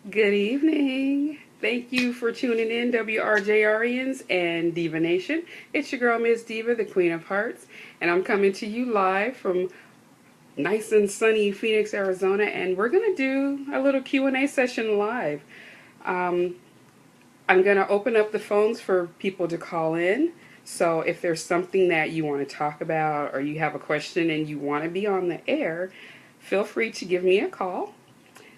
Good evening. Thank you for tuning in, WRJRians and Diva Nation. It's your girl, Mz Deeva, the Queen of Hearts, and I'm coming to you live from nice and sunny Phoenix, Arizona, and we're going to do a little Q&A session live. Um, I'm going to open up the phones for people to call in. So if there's something that you want to talk about or you have a question and you want to be on the air, feel free to give me a call.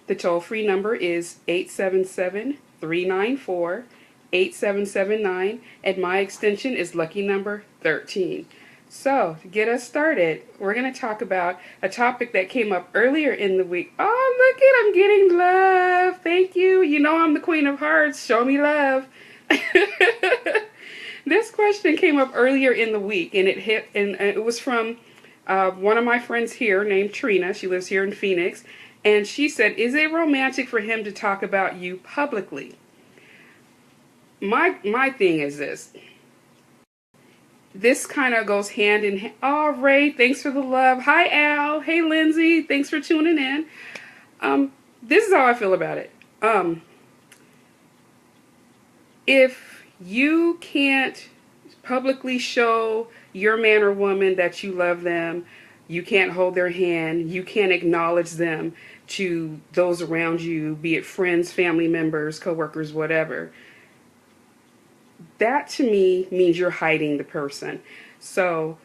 The toll-free number is 877-394-8779, and my extension is lucky number 13. So, to get us started, we're going to talk about a topic that came up earlier in the week. Oh, look it, I'm getting love. Thank you. You know I'm the Queen of Hearts. Show me love. This question came up earlier in the week, and it was from one of my friends here named Trina. She lives here in Phoenix. And she said, is it romantic for him to talk about you publicly? My thing is this. This kind of goes hand in hand. Oh, Ray, thanks for the love. Hi, Al. Hey, Lindsay. Thanks for tuning in. This is how I feel about it. If you can't publicly show your man or woman that you love them, you can't hold their hand, you can't acknowledge them to those around you, be it friends, family members, coworkers, whatever, that to me means you're hiding the person. So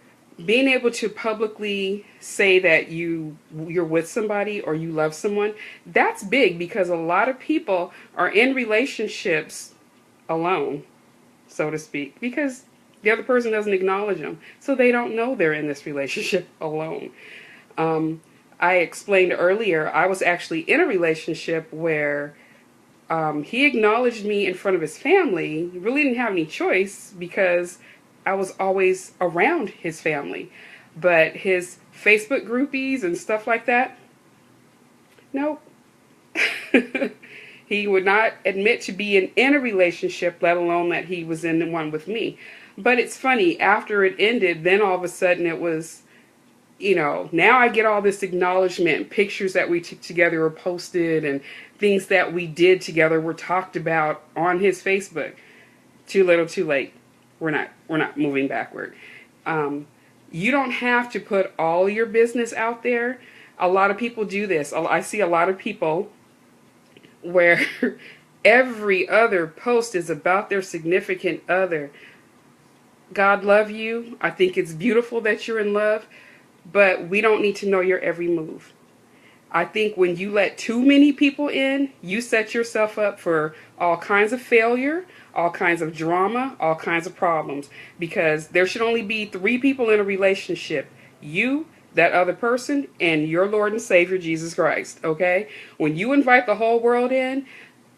being able to publicly say that you're with somebody or you love someone, that's big, because a lot of people are in relationships alone, so to speak, because the other person doesn't acknowledge them, so they don't know they're in this relationship alone. I explained earlier, I was actually in a relationship where he acknowledged me in front of his family. He really didn't have any choice because I was always around his family. But his Facebook groupies and stuff like that, nope. He would not admit to being in a relationship, let alone that he was in one with me. But it's funny, after it ended, then all of a sudden it was, now I get all this acknowledgement, pictures that we took together were posted, and things that we did together were talked about on his Facebook. Too little, too late. We're not moving backward. You don't have to put all your business out there. A lot of people do this. I see a lot of people where every other post is about their significant other. God love you. I think it's beautiful that you're in love, but we don't need to know your every move. I think when you let too many people in, you set yourself up for all kinds of failure, all kinds of drama, all kinds of problems, because there should only be 3 people in a relationship. You, that other person, and your Lord and Savior, Jesus Christ, okay? When you invite the whole world in,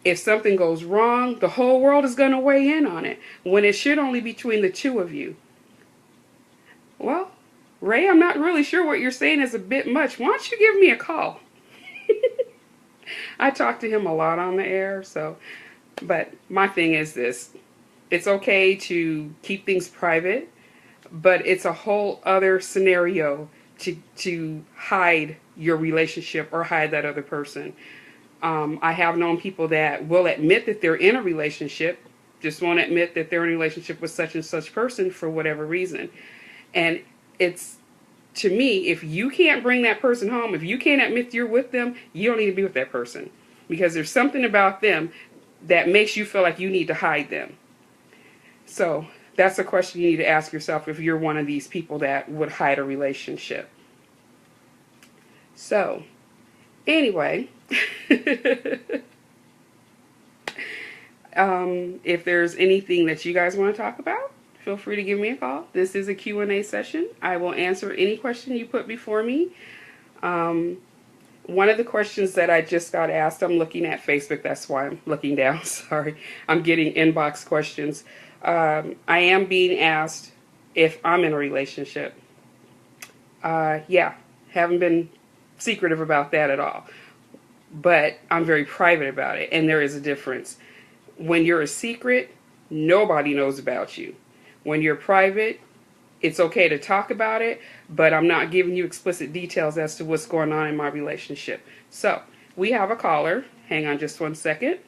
if something goes wrong, the whole world is going to weigh in on it, when it should only be between the 2 of you. Well, Ray, I'm not really sure what you're saying is a bit much. Why don't you give me a call? I talk to him a lot on the air, but my thing is this. It's okay to keep things private, but it's a whole other scenario to hide your relationship or hide that other person. I have known people that will admit that they're in a relationship, just won't admit that they're in a relationship with such and such person for whatever reason. And it's, to me, if you can't bring that person home, if you can't admit you're with them, you don't need to be with that person, because there's something about them that makes you feel like you need to hide them. So that's a question you need to ask yourself if you're one of these people that would hide a relationship. So, anyway, if there's anything that you guys want to talk about, feel free to give me a call. This is a Q&A session. I will answer any question you put before me. One of the questions that I just got asked, I'm looking at Facebook, that's why I'm looking down, sorry. I'm getting inbox questions. I am being asked if I'm in a relationship. Yeah, haven't been secretive about that at all. But I'm very private about it, and there is a difference. When you're a secret, nobody knows about you. When you're private, it's okay to talk about it, but I'm not giving you explicit details as to what's going on in my relationship. So, We have a caller. Hang on just one second.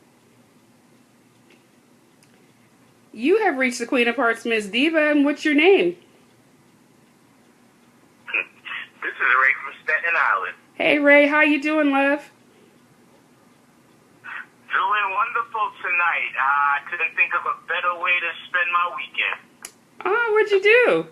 You have reached the Queen of Hearts, Mz Deeva, and what's your name? This is Ray from Staten Island. Hey, Ray, how you doing, love? Doing wonderful tonight. I couldn't think of a better way to spend my weekend. Oh, what'd you do?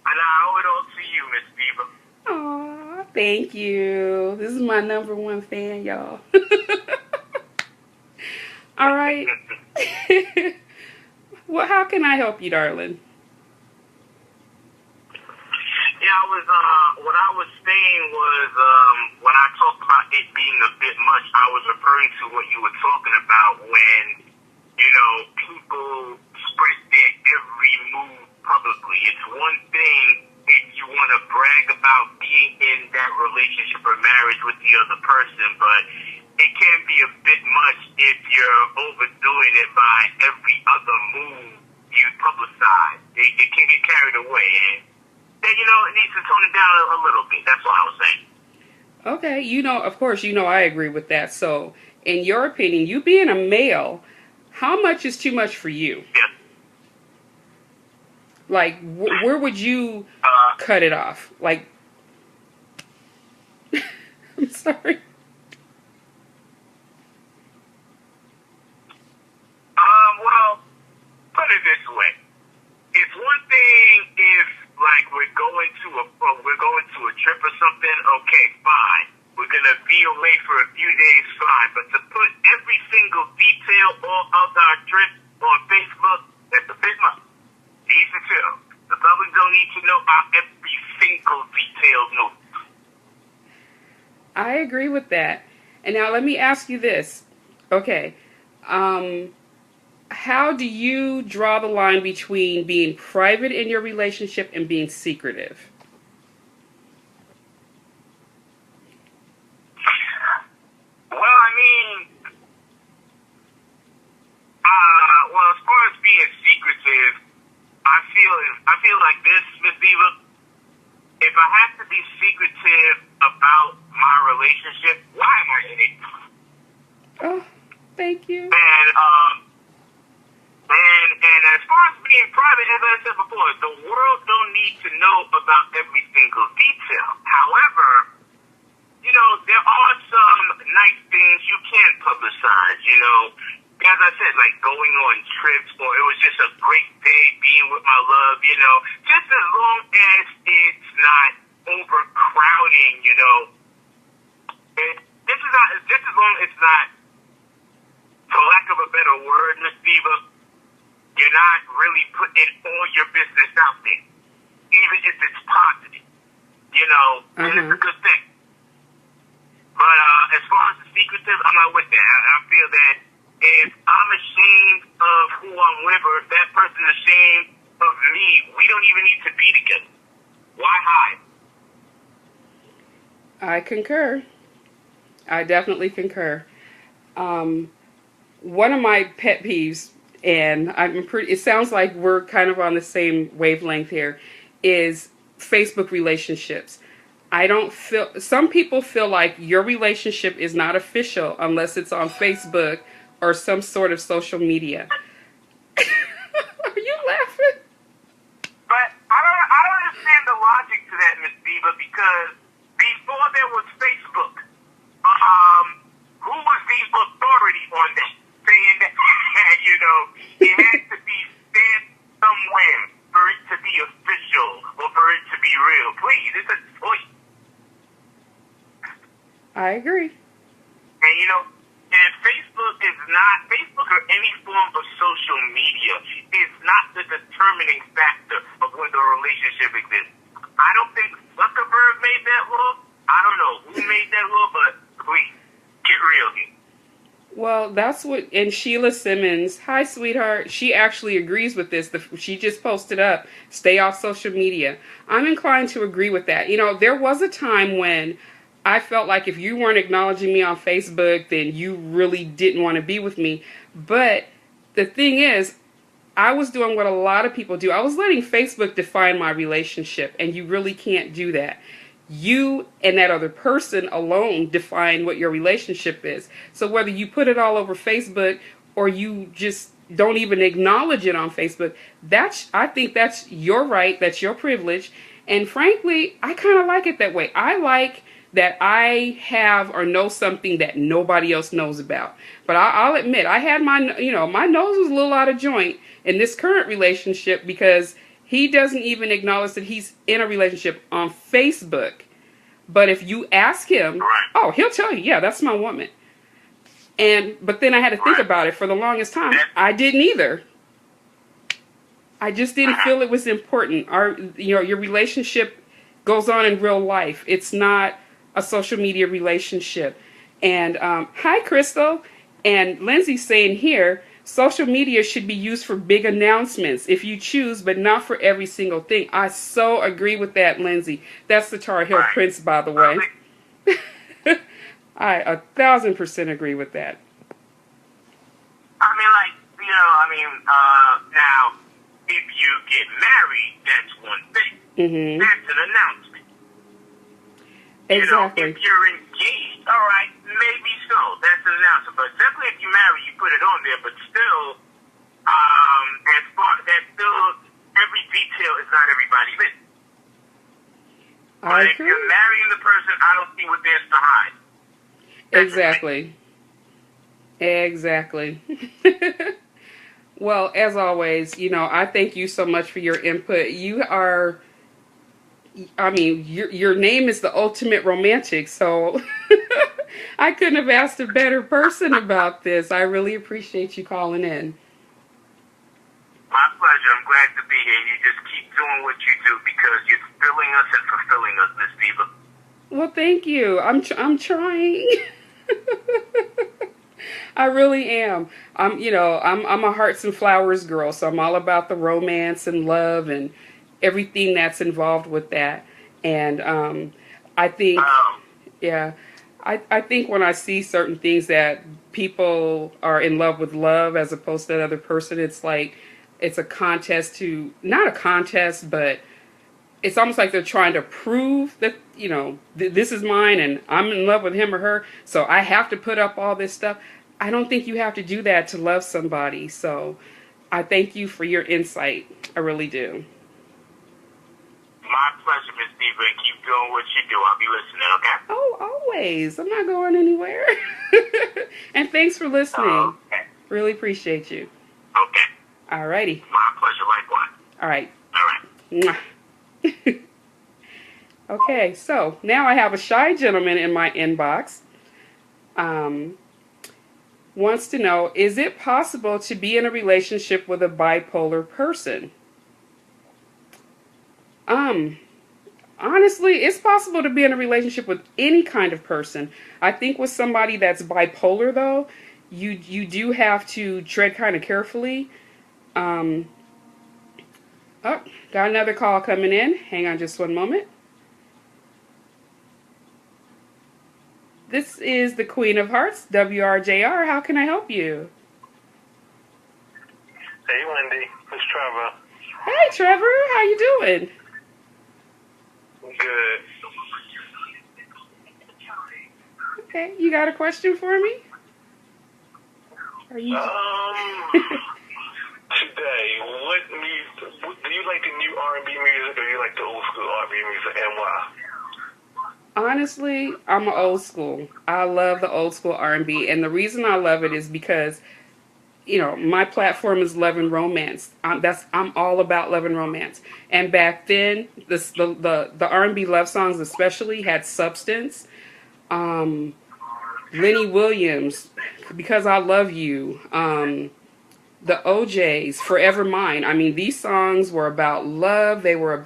And I owe it all to you, Mz Deeva. Aw, thank you. This is my #1 fan, y'all. All right. Well, how can I help you, darling? Yeah, what I was saying was, when I talked about it being a bit much, I was referring to what you were talking about when, people spread their every move publicly. It's one thing if you want to brag about being in that relationship or marriage with the other person, but it can be a bit much if you're overdoing it by every other move you publicize. It can get carried away, and it needs to tone it down a little bit. That's what I was saying. Okay, of course, I agree with that. So, in your opinion, you being a male, how much is too much for you? Yeah. Like, where would you cut it off? Like, I'm sorry. Well, put it this way. It's one thing if, like, we're going to a trip or something, okay, fine. We're going to be away for a few days, fine. But to put every single detail of our trip on Facebook, that's a bit much. Needs to chill. The public don't need to know our every single detailed note. I agree with that. And now let me ask you this. Okay. How do you draw the line between being private in your relationship and being secretive? Well, as far as being secretive, I feel like this, Mz Deeva. If I have to be secretive about my relationship, why am I in it? Oh, thank you. And as far as being private, as I said before, the world don't need to know about every single detail. However, there are some nice things you can publicize, as I said, like going on trips, or it was just a great day being with my love, just as long as it's not overcrowding, just as long as it's not, for lack of a better word, Mz Deeva, you're not really putting all your business out there, even if it's positive, and it's a good thing. But as far as the secretive, I'm not with that. I feel that if I'm ashamed of who I'm with, or if that person is ashamed of me, we don't even need to be together. Why hide? I concur. I definitely concur. One of my pet peeves, and it sounds like we're kind of on the same wavelength here, is Facebook relationships. Some people feel like your relationship is not official unless it's on Facebook or some sort of social media. Are you laughing? But I don't understand the logic to that, Mz Deeva, because before there was Facebook, who was the authority on that? Saying that, it has to be stamped somewhere for it to be official or for it to be real. Please, it's a choice. I agree. And Facebook or any form of social media is not the determining factor of whether a relationship exists. I don't think Zuckerberg made that law. I don't know who made that law, but please, get real here. Well, and Sheila Simmons, hi sweetheart, she actually agrees with this. She just posted up, stay off social media. I'm inclined to agree with that. There was a time when I felt like if you weren't acknowledging me on Facebook, then you really didn't want to be with me. But the thing is, I was doing what a lot of people do. I was letting Facebook define my relationship, and you really can't do that. You and that other person alone define what your relationship is. So whether you put it all over Facebook or you just don't even acknowledge it on Facebook, I think that's your right, that's your privilege. And frankly, I kind of like it that way. I like that I have or know something that nobody else knows about. But I'll admit, I had my nose was a little out of joint in this current relationship because he doesn't even acknowledge that he's in a relationship on Facebook. But if you ask him, oh, he'll tell you, yeah, that's my woman. But then I had to think about it for the longest time. I didn't either. I just didn't feel it was important. Your relationship goes on in real life. It's not a social media relationship. And hi, Crystal. And Lindsay's saying here, social media should be used for big announcements if you choose, but not for every single thing. I so agree with that, Lindsay. That's the Tar Heel Prince, by the way. I 1,000% agree with that. Now, if you get married, that's one thing. Mm-hmm. That's an announcement. Exactly. If you're engaged, all right, maybe so. That's an announcement. But simply if you marry, you put it on there. But still, every detail is not everybody's business. But if you're marrying the person, I don't see what there's to hide. Exactly. Exactly. Well, as always, I thank you so much for your input. Your name is the ultimate romantic, so I couldn't have asked a better person about this. I really appreciate you calling in. My pleasure. I'm glad to be here. You just keep doing what you do because you're filling us and fulfilling us, Mz Deeva. Well, thank you. I'm trying. I really am. I'm a hearts and flowers girl, so I'm all about the romance and love and everything that's involved with that. And I think, I think when I see certain things that people are in love with love as opposed to the other person, it's like it's a contest not a contest, but it's almost like they're trying to prove that, this is mine and I'm in love with him or her, so I have to put up all this stuff. I don't think you have to do that to love somebody. So I thank you for your insight. I really do. My pleasure, Mz Deeva, and keep doing what you do. I'll be listening, okay? Oh, always. I'm not going anywhere. And thanks for listening. Okay. Really appreciate you. Okay. All righty. My pleasure, likewise. All right. All right. Okay, so now I have a shy gentleman in my inbox. Wants to know, is it possible to be in a relationship with a bipolar person? Honestly, it's possible to be in a relationship with any kind of person. I think with somebody that's bipolar, though, you do have to tread kind of carefully. Oh, got another call coming in. Hang on just one moment. This is the Queen of Hearts, WRJR. How can I help you? Hey, Wendy. It's Trevor. Hey, Trevor. How you doing? Good. Okay. You got a question for me? Are you... Today, do you like the new R&B music or do you like the old school R&B music, and why? Honestly, I'm an old school. I love the old school R&B, and the reason I love it is because, my platform is love and romance. I'm all about love and romance. And back then, the R&B love songs especially had substance. Lenny Williams, Because I Love You. The OJs, Forever Mine. I mean, these songs were about love. They were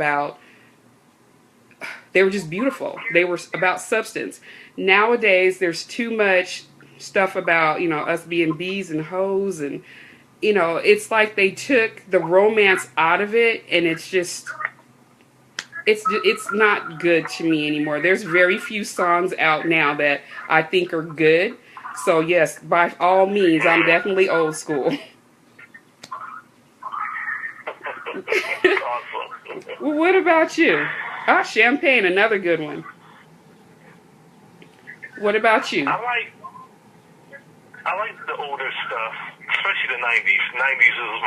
just beautiful. They were about substance. Nowadays, there's too much stuff about, us being bees and hoes. And, it's like they took the romance out of it. And it's not good to me anymore. There's very few songs out now that I think are good. So, yes, by all means, I'm definitely old school. Well, what about you? Ah, Champagne, another good one. What about you? I like the older stuff, especially the '90s. '90s is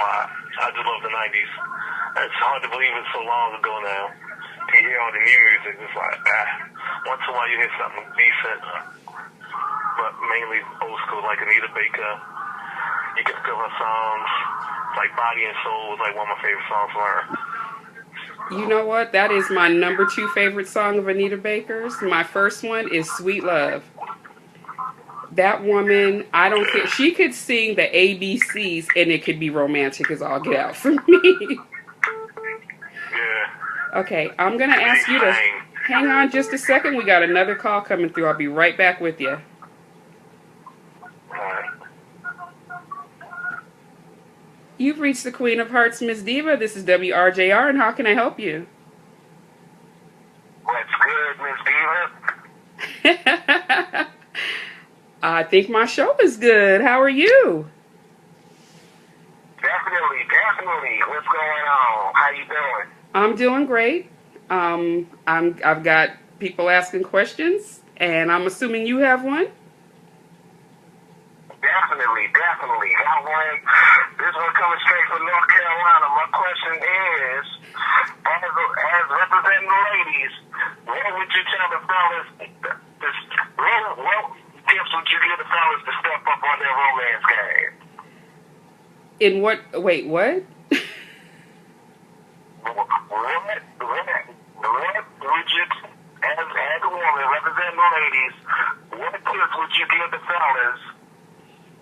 I just love the '90s. It's hard to believe it's so long ago now. To hear all the new music, it's like once in a while you hear something decent, but mainly old school like Anita Baker. You can feel her songs, like Body and Soul was like one of my favorite songs from her. You know what? That is my number 2 favorite song of Anita Baker's. My first one is Sweet Love. That woman, I don't care. She could sing the ABCs and it could be romantic as all get out for me. Yeah. Okay, I'm going to ask you to hang on just a second. We got another call coming through. I'll be right back with you. You've reached the Queen of Hearts, Mz Deeva. This is WRJR, and how can I help you? What's good, Mz Deeva? I think my show is good. How are you? Definitely. What's going on? How you doing? I'm doing great. I've got people asking questions, and I'm assuming you have one. Definitely. Got one. This one coming straight from North Carolina. My question is, as representing the ladies, what would you tell the fellas? What tips would you give the fellas to step up on their romance game? In what? Wait, what? What would you, as a woman representing the ladies, what tips would you give the fellas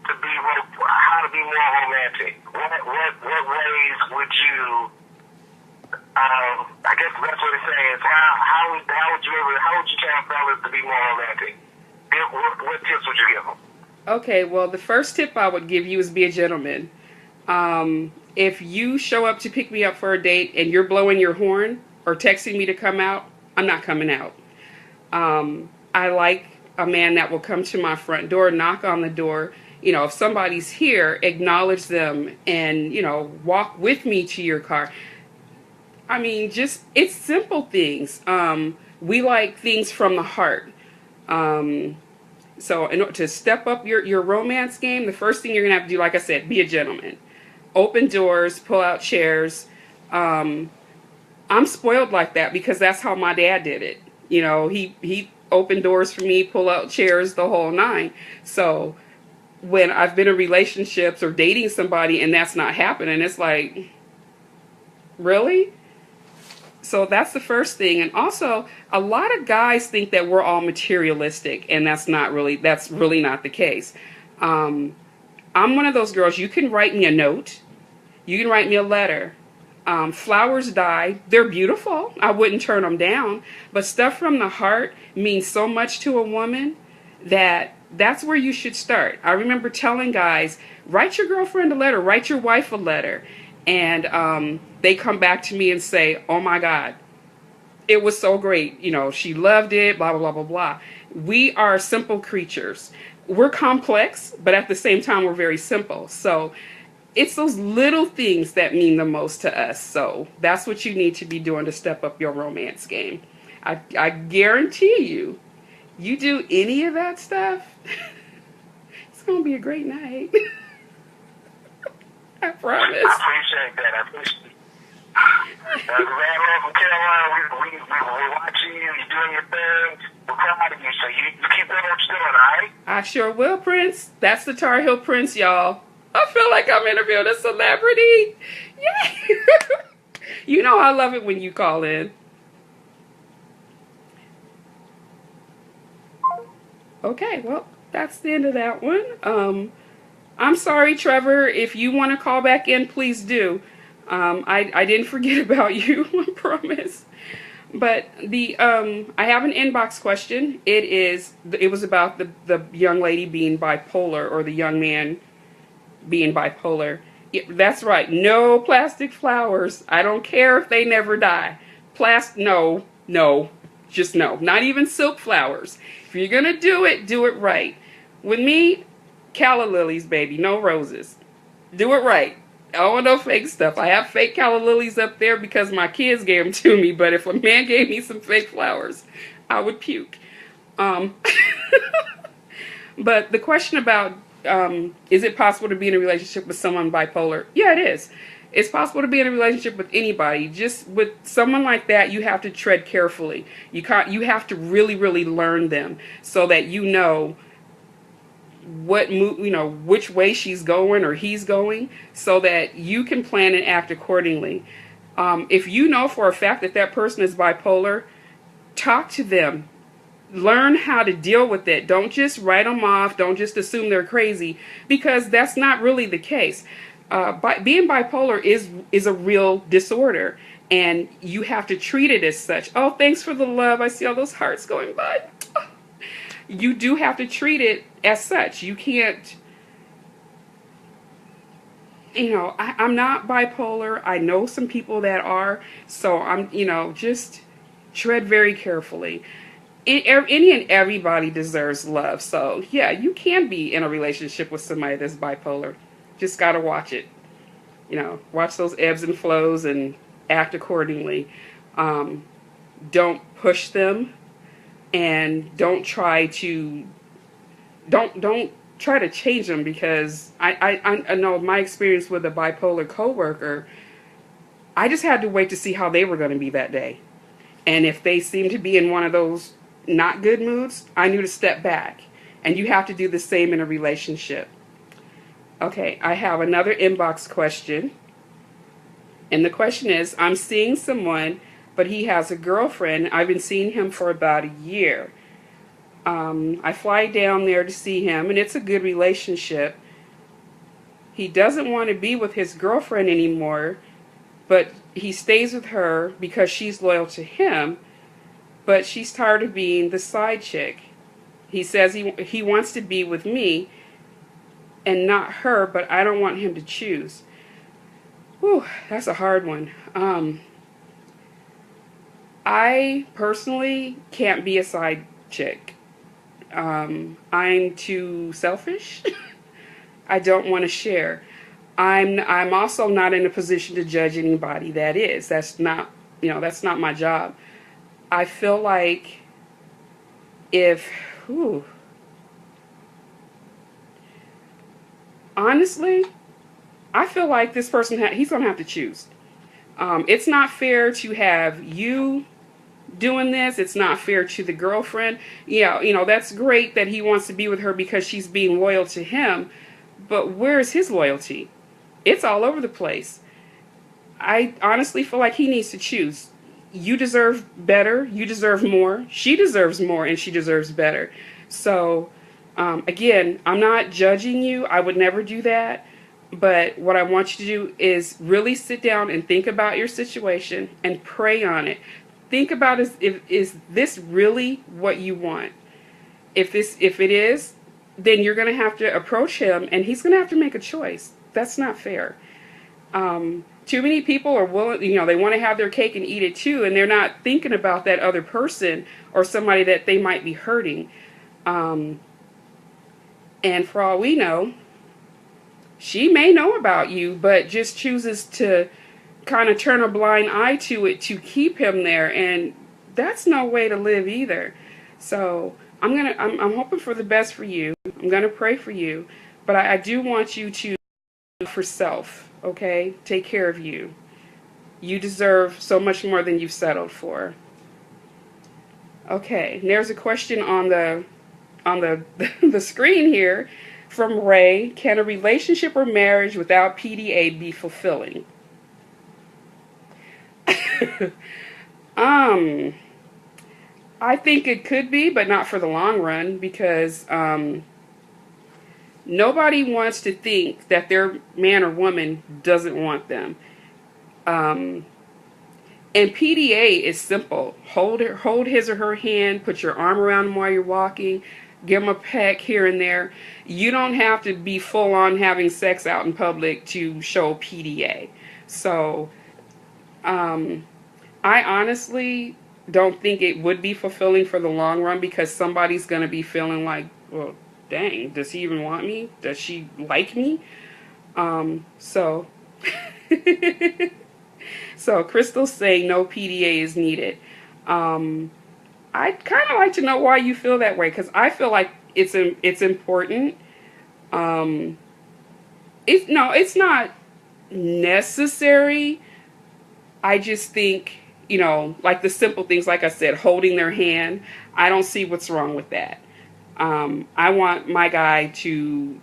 to be how to be more romantic? What ways would you? I guess the best way to say is how would you tell fellas to be more romantic? What tips would you give them? Okay, well, the first tip I would give you is be a gentleman. If you show up to pick me up for a date and you're blowing your horn or texting me to come out, I'm not coming out. I like a man that will come to my front door, knock on the door. You know, if somebody's here, acknowledge them and, you know, walk with me to your car. I mean, just, it's simple things. We like things from the heart. So in order to step up your romance game, the first thing you're going to have to do, like I said, be a gentleman. Open doors, pull out chairs. I'm spoiled like that because that's how my dad did it. You know, he opened doors for me, pull out chairs, the whole nine. So when I've been in relationships or dating somebody and that's not happening, it's like, really? So that's the first thing. And also, a lot of guys think that we're all materialistic, and that's really not the case. I'm one of those girls, you can write me a note, you can write me a letter. Flowers die, they're beautiful, I wouldn't turn them down, but stuff from the heart means so much to a woman that's where you should start. I remember telling guys, write your girlfriend a letter, write your wife a letter. And they come back to me and say, oh my God, it was so great. You know, she loved it, blah, blah, blah, blah, blah. We are simple creatures. We're complex, but at the same time, we're very simple. So it's those little things that mean the most to us. So that's what you need to be doing to step up your romance game. I guarantee you do any of that stuff, it's going to be a great night. I promise. I appreciate that. Man from Carolina, we're watching you. You're doing your thing. We're proud of you. So you keep doing what you're doing, all right? I sure will, Prince. That's the Tar Heel Prince, y'all. I feel like I'm interviewing a celebrity. Yeah. You know I love it when you call in. Okay, well, that's the end of that one. I'm sorry, Trevor. If you want to call back in, please do. I didn't forget about you, I promise. But I have an inbox question. It was about the young lady being bipolar or the young man being bipolar. Yeah, that's right. No plastic flowers. I don't care if they never die. No, just no. Not even silk flowers. If you're gonna do it right. With me, calla lilies, baby, no roses. Do it right. Oh, no fake stuff. I have fake calla lilies up there because my kids gave them to me. But if a man gave me some fake flowers, I would puke. Um, but the question about is it possible to be in a relationship with someone bipolar? Yeah, it is. It's possible to be in a relationship with anybody. Just with someone like that, you have to tread carefully. You have to really, really learn them so that you know which way she's going or he's going, so that you can plan and act accordingly. If you know for a fact that that person is bipolar, talk to them. Learn how to deal with it. Don't just write them off. Don't just assume they're crazy, because that's not really the case. Being bipolar is a real disorder, and you have to treat it as such. Oh, thanks for the love. I see all those hearts going by. You do have to treat it as such. You can't, I'm not bipolar. I know some people that are, so just tread very carefully. Any and everybody deserves love. So yeah, you can be in a relationship with somebody that's bipolar. Just got to watch it. Watch those ebbs and flows and act accordingly. Don't push them, and don't try to change them, because I know my experience with a bipolar coworker, I just had to wait to see how they were going to be that day. And if they seemed to be in one of those not good moods, I knew to step back. And you have to do the same in a relationship. Okay, I have another inbox question. And the question is, I'm seeing someone, but he has a girlfriend. I've been seeing him for about a year. I fly down there to see him, and it's a good relationship. He doesn't want to be with his girlfriend anymore, but he stays with her because she's loyal to him, but she's tired of being the side chick. He says he wants to be with me and not her, but I don't want him to choose. Whew, that's a hard one. I personally can't be a side chick. I'm too selfish. I don't want to share. I'm also not in a position to judge anybody that is. That's not my job. I feel like honestly, I feel like this person, he's going to have to choose. It's not fair to have you doing this. It's not fair to the girlfriend. Yeah, that's great that he wants to be with her because she's being loyal to him, but where's his loyalty? It's all over the place. I honestly feel like he needs to choose. You deserve better. You deserve more. She deserves more, and she deserves better. So, again, I'm not judging you. I would never do that. But what I want you to do is really sit down and think about your situation and pray on it. Think about is this really what you want? If it is, then you're going to have to approach him, and he's going to have to make a choice. That's not fair. Too many people are willing, they want to have their cake and eat it too, and they're not thinking about that other person or somebody that they might be hurting. And for all we know, she may know about you, but just chooses to kind of turn a blind eye to it to keep him there, and that's no way to live either. So I'm hoping for the best for you. I'm gonna pray for you, but I do want you to for self. Okay, take care of you. You deserve so much more than you've settled for. Okay, and there's a question on the the screen here from Ray. Can a relationship or marriage without PDA be fulfilling? I think it could be, but not for the long run, because nobody wants to think that their man or woman doesn't want them. And PDA is simple. Hold his or her hand, put your arm around him while you're walking, give him a peck here and there. You don't have to be full on having sex out in public to show PDA. So, I honestly don't think it would be fulfilling for the long run, because somebody's going to be feeling like, well, dang, does he even want me? Does she like me? So So Crystal's saying no PDA is needed. I'd kind of like to know why you feel that way, because I feel like it's important. Um, it's not necessary. I just think, like the simple things, like I said, holding their hand. I don't see what's wrong with that. I want my guy to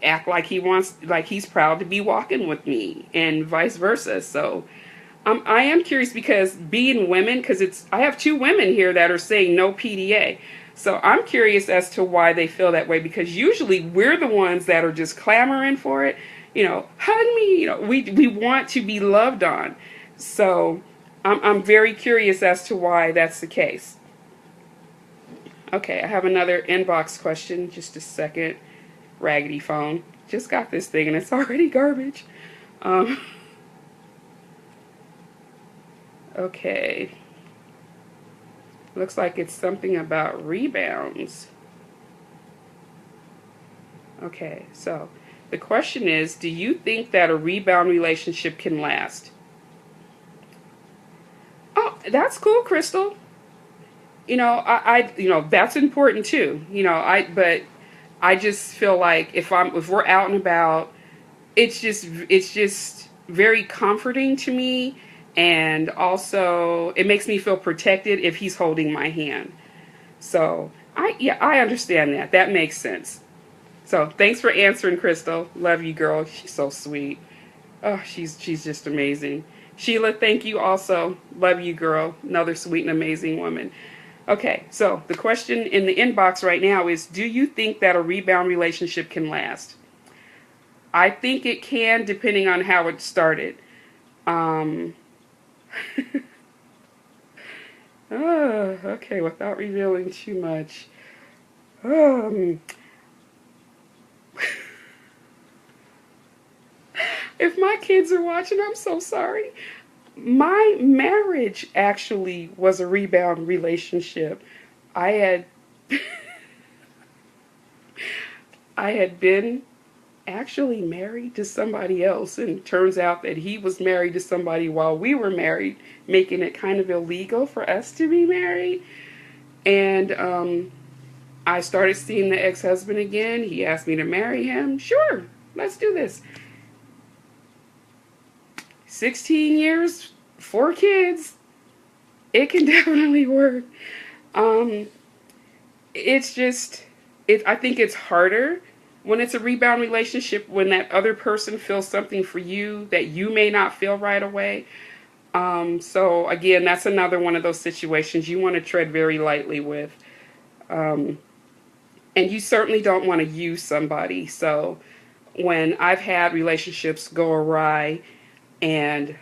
act like he's proud to be walking with me, and vice versa. So I am curious, because being women, because I have two women here that are saying no PDA. So I'm curious as to why they feel that way, because usually we're the ones that are just clamoring for it. Hug me. We want to be loved on. So I'm very curious as to why that's the case. Okay, I have another inbox question. Just a second. Raggedy phone. Just got this thing and it's already garbage. Okay. Looks like it's something about rebounds. Okay, so the question is, do you think that a rebound relationship can last? Oh, that's cool, Crystal. That's important too. But I just feel like if we're out and about, it's just very comforting to me, and also it makes me feel protected if he's holding my hand. So I understand that. That makes sense. So thanks for answering, Crystal. Love you, girl. She's so sweet. Oh, she's just amazing. Sheila, thank you also. Love you, girl. Another sweet and amazing woman. Okay, so the question in the inbox right now is, do you think that a rebound relationship can last? I think it can, depending on how it started. Okay, without revealing too much. If my kids are watching, I'm so sorry. My marriage actually was a rebound relationship. I had I had been actually married to somebody else, and it turns out that he was married to somebody while we were married, making it kind of illegal for us to be married. And I started seeing the ex-husband again. He asked me to marry him. Sure, let's do this. 16 years, 4 kids. It can definitely work. It's just, I think it's harder when it's a rebound relationship, when that other person feels something for you that you may not feel right away. So again, that's another one of those situations you want to tread very lightly with. And you certainly don't want to use somebody. So when I've had relationships go awry, and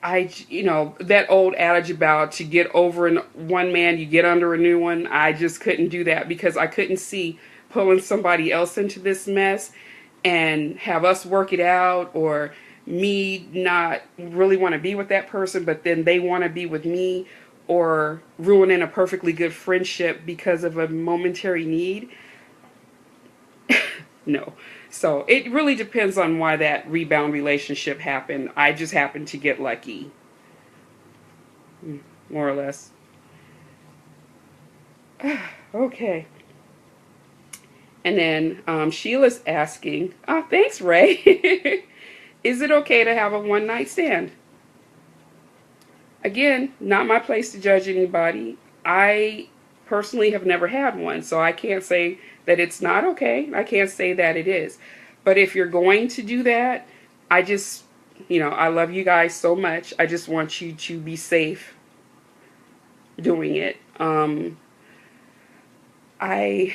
that old adage about to get over one man, you get under a new one, I just couldn't do that, because I couldn't see pulling somebody else into this mess and have us work it out, or me not really want to be with that person, but then they want to be with me, or ruining a perfectly good friendship because of a momentary need. No. So it really depends on why that rebound relationship happened. I just happened to get lucky, more or less. Okay. And then Sheila's asking, oh, thanks, Ray. Is it okay to have a one-night stand? Again, not my place to judge anybody. I personally have never had one, so I can't say that it's not okay. I can't say that it is. But if you're going to do that, I just, I love you guys so much. I just want you to be safe doing it. I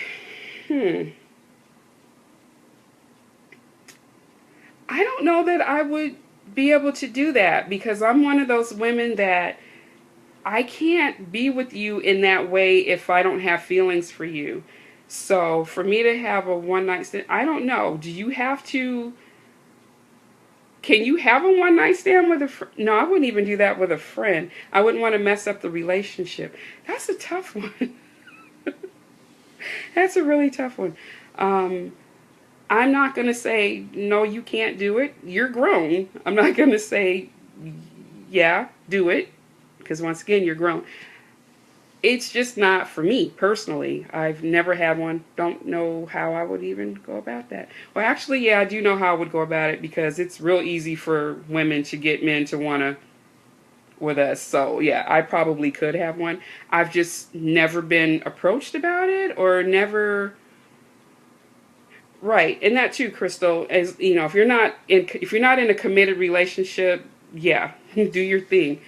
don't know that I would be able to do that, because I'm one of those women that I can't be with you in that way if I don't have feelings for you. So for me to have a one-night stand, I don't know. Do you have to? Can you have a one-night stand with a friend? No, I wouldn't even do that with a friend. I wouldn't want to mess up the relationship. That's a tough one. That's a really tough one. I'm not going to say, no, you can't do it. You're grown. I'm not going to say, yeah, do it. Because once again, you're grown. It's just not for me personally. I've never had one. Don't know how I would even go about that. Well, actually, yeah, I do know how I would go about it, because it's real easy for women to get men to want to with us. So yeah, I probably could have one. I've just never been approached about it, or never. Right, and that too, Crystal. As you know, if you're not in a committed relationship, yeah, do your thing.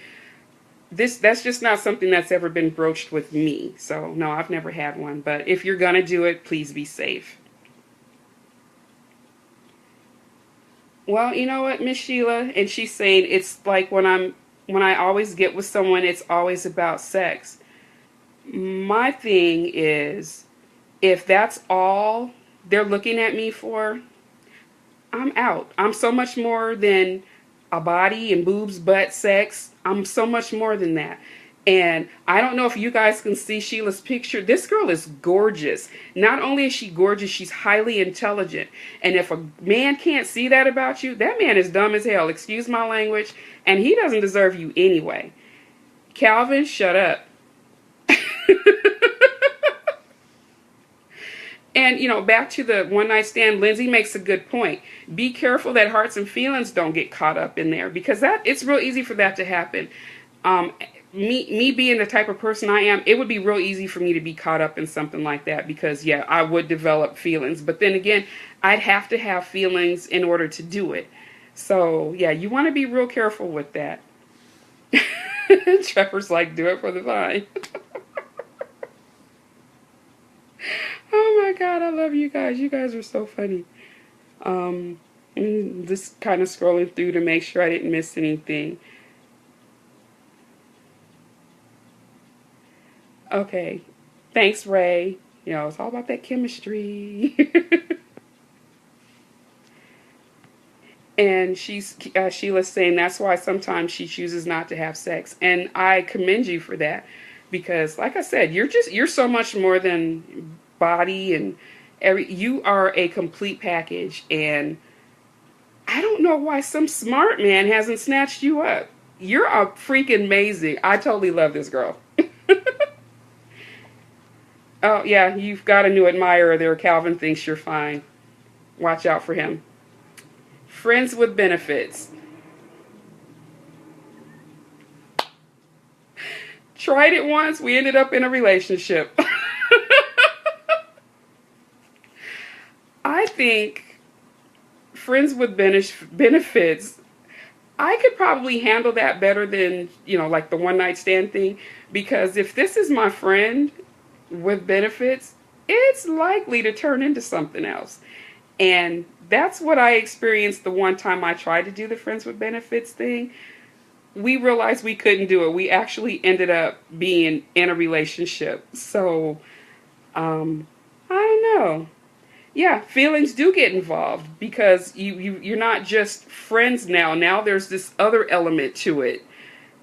That's just not something that's ever been broached with me. So no, I've never had one. But if you're gonna do it, please be safe. Well, you know what, Miss Sheila, and she's saying it's like when I always get with someone, it's always about sex. My thing is, if that's all they're looking at me for, I'm out. I'm so much more than a body and boobs, butt, sex. I'm so much more than that. And I don't know if you guys can see Sheila's picture. This girl is gorgeous. Not only is she gorgeous, she's highly intelligent. And if a man can't see that about you, that man is dumb as hell. Excuse my language. And he doesn't deserve you anyway. Calvin, shut up. And, you know, back to the one night stand, Lindsay makes a good point. Be careful that hearts and feelings don't get caught up in there, because it's real easy for that to happen. Me being the type of person I am, it would be real easy for me to be caught up in something like that, because yeah, I would develop feelings. But then again, I'd have to have feelings in order to do it. So yeah, you want to be real careful with that. Trevor's like, do it for the vine. Oh my God, I love you guys. You guys are so funny. Just kind of scrolling through to make sure I didn't miss anything. Okay. Thanks, Ray. You know, it's all about that chemistry. And Sheila's saying that's why sometimes she chooses not to have sex. And I commend you for that, because like I said, you're so much more than body and you are a complete package. And I don't know why some smart man hasn't snatched you up. You're a freaking amazing. I totally love this girl. Oh yeah, you've got a new admirer there. Calvin thinks you're fine. Watch out for him. Friends with benefits. Tried it once. We ended up in a relationship. I think friends with benefits, I could probably handle that better than, you know, like the one night stand thing. Because if this is my friend with benefits, it's likely to turn into something else. And that's what I experienced the one time I tried to do the friends with benefits thing. We realized we couldn't do it. We actually ended up being in a relationship. So, I don't know. Yeah, feelings do get involved, because you're not just friends now. Now there's this other element to it.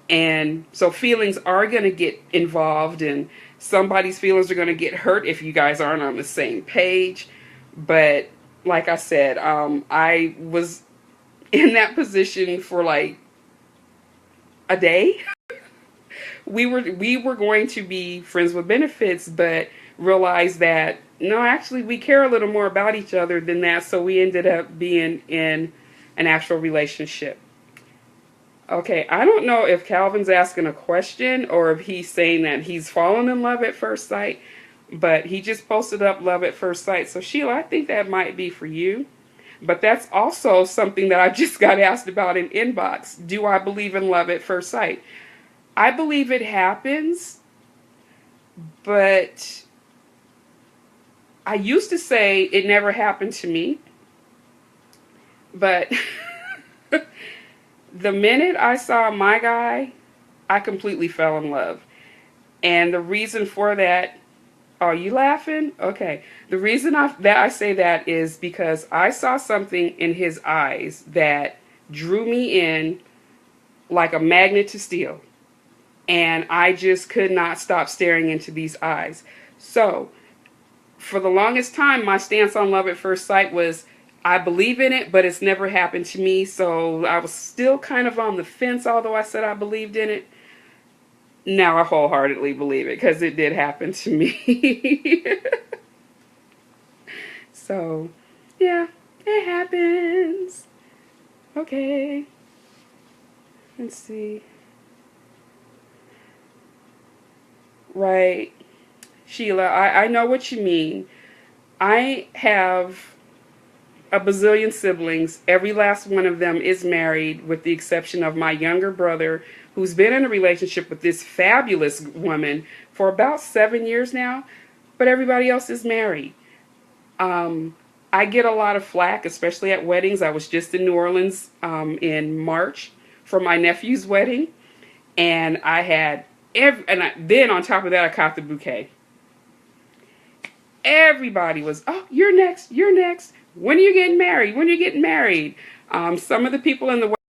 And so feelings are going to get involved, and somebody's feelings are going to get hurt if you guys aren't on the same page. But like I said, I was in that position for like a day. We were going to be friends with benefits, but realized that no, actually we care a little more about each other than that. So we ended up being in an actual relationship. Okay, I don't know if Calvin's asking a question or if he's saying that he's fallen in love at first sight, but he just posted up love at first sight. So Sheila, I think that might be for you. But that's also something that I just got asked about in inbox. Do I believe in love at first sight? I believe it happens, but I used to say it never happened to me. But the minute I saw my guy, I completely fell in love. And the reason for that, are you laughing? Okay. The reason I say that is because I saw something in his eyes that drew me in like a magnet to steel. And I just could not stop staring into these eyes. So for the longest time, my stance on love at first sight was I believe in it, but it's never happened to me. So I was still kind of on the fence, although I said I believed in it. Now I wholeheartedly believe it because it did happen to me. So, yeah, it happens. Okay. Let's see. Right. Sheila, I know what you mean. I have a bazillion siblings. Every last one of them is married, with the exception of my younger brother, who's been in a relationship with this fabulous woman for about 7 years now, but everybody else is married. I get a lot of flack, especially at weddings. I was just in New Orleans in March for my nephew's wedding, and I had then on top of that, I caught the bouquet. Everybody was, oh, you're next, you're next. When are you getting married? When are you getting married? Some of the people in the